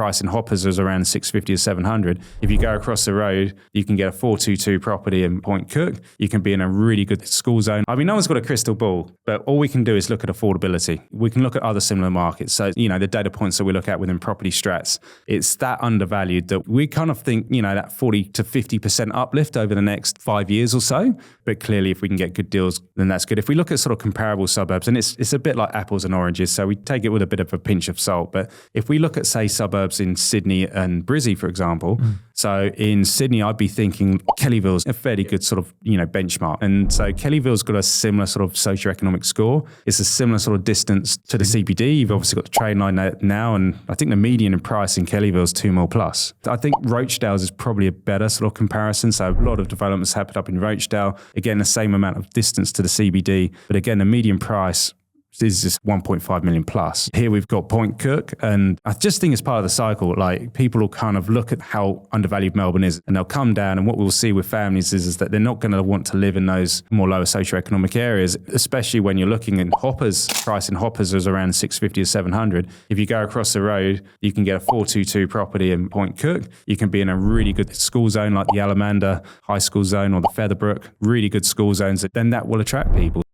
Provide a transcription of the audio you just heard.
price in Hoppers was around 650 or 700. If you go across the road, you can get a 422 property in Point Cook. You can be in a really good school zone. I mean, no one's got a crystal ball, but all we can do is look at affordability. We can look at other similar markets. So, the data points that we look at within property strats, it's that undervalued that we kind of think, that 40 to 50% uplift over the next 5 years or so. But clearly, if we can get good deals, then that's good. If we look at sort of comparable suburbs, and it's a bit like apples and oranges, so we take it with a bit of a pinch of salt. But if we look at, say, suburbs in Sydney and Brizzy, for example, so in Sydney, I'd be thinking Kellyville's a fairly good sort of, benchmark. And so Kellyville's got a similar sort of socioeconomic score. It's a similar sort of distance to the CBD. You've obviously got the train line now, and I think the median in price in Kellyville's 2 mil plus. I think Rochdale's is probably a better sort of comparison. So a lot of developments happened up in Rochdale. Again, the same amount of distance to the CBD. But again, the median price is just 1.5 million plus. Here we've got Point Cook, and I just think it's part of the cycle. Like, people will kind of look at how undervalued Melbourne is, and they'll come down, and what we'll see with families is that they're not going to want to live in those more lower socioeconomic areas, especially when you're looking in Hoppers. Price in Hoppers was around 650 or 700. If you go across the road, you can get a 422 property in Point Cook. You can be in a really good school zone like the Alamander High School Zone or the Featherbrook, really good school zones. Then that will attract people.